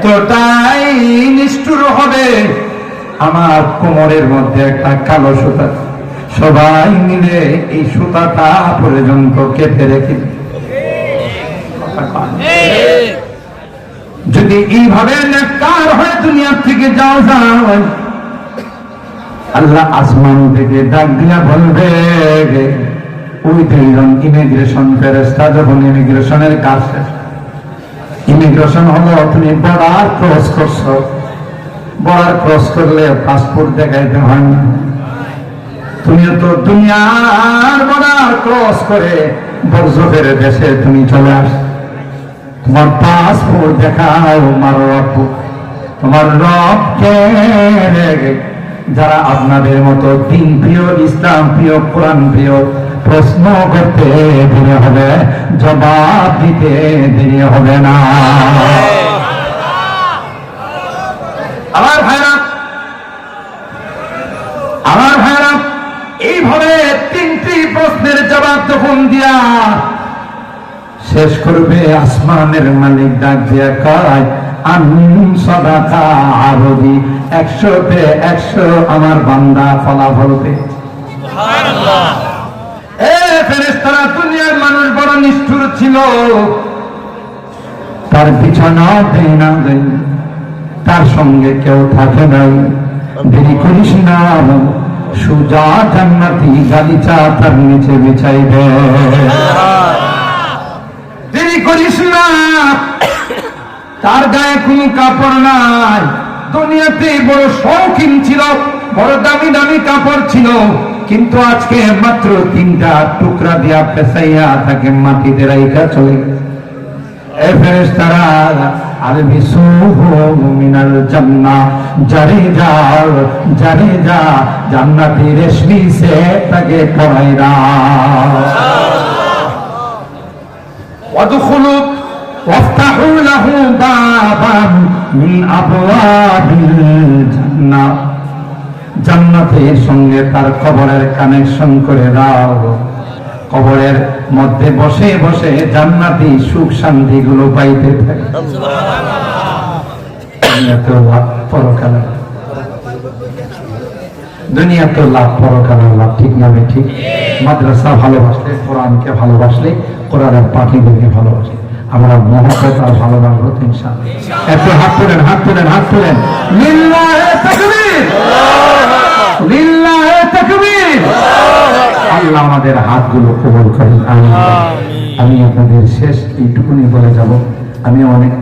এতটাই নিষ্ঠুর হবে, আমার কোমরের মধ্যে একটা কালো সুতা, সবাই মিলে এই সুতাটা পর্যন্ত কেটে রেখে। যদি এইভাবে নেককার হয়ে দুনিয়া থেকে যাও যায়, আল্লাহ আসমান থেকে ডাক দিয়া বলবে, ওই দুইজন ইমিগ্রেশন ফেরেশতা যখন ইমিগ্রেশনের কাজ শেষ, ইমিগ্রেশন হলো তুমি বর্ডার ক্রস করছো, বর্ডার ক্রস করলে পাসপোর্ট দেখাইতে হয় না। তুমি তো দুনিয়ার বর্ডার ক্রস করে বর্জকের দেশে তুমি চলে আস, তোমার পাসপোর্ট দেখাও মার রব, তোমার রবকে। যারা আপনাদের মতো দিন প্রিয়, ইসলাম প্রিয়, কোরআন প্রিয়, প্রশ্ন করতে দেরি হবে, জবাব দিতে দেরি হবে না। আমার ভাইরা এইভাবে তিনটি প্রশ্নের জবাব যখন দিয়া শেষ করবে, আসমানের মালিক ডাক দিয়া কয়, সাদাকা আরবি, 100-তে 100 আমার বান্দা ফলাফল পেয়েছে। সুবহানাল্লাহ। ফেরেশতারা দুনিয়ার মানুষ বড় নিষ্ঠুর ছিল, তার বিছানা দেয় না, তার সঙ্গে কেউ থাকে নাই। দেরি করিস না, সুজা জান্নাতি গালিচা তার নিচে বিছাইবে। দেরি করিস না, তার গায়ে কোনো কাপড় নাই। দুনিয়াতে বড় শৌখিন ছিল, বড় দামি দামি কাপড় ছিল, কিন্তু আজকে মাত্র 3টা টুকরা দিয়া পেঁচাইয়া তাকে মাটিতে রাইখা চলে গেছে। এ ফেরেশতারা আলবিসুহু মিনাল জান্নাহ, জারে যা জান্নাতি রেশমি সে তাকে পরাইরা। ওয়াদখুলু ওয়াফতাহু লাহু বাবান মিন আবওয়াবিল জান্নাহ, জান্নাতের সঙ্গে তার কবরের কানেকশন করে দাও। কবরের মধ্যে বসে বসে জান্নাতি সুখ শান্তি গুলো পাইতে থাকে। দুনিয়া তো লাভ, পরকালের লাভ, ঠিক না? ঠিক। মাদ্রাসা ভালোবাসলে, কোরআনকে ভালোবাসলে, কোরআনের পাঠিদেরকে ভালোবাসলে আমরা মহব্বত আর ভালোবাসবো ইনশাআল্লাহ। একটু হাত তোলেন, হাত তোলেন, হাত তোলেন। লিল্লাহি তাকবীর, লিল্লাহি তাকবীর। আল্লাহ আমাদের হাতগুলো কবুল করেন। আমি আপনাদের শেষ এইটুকুনি বলে যাব, আমি অনেক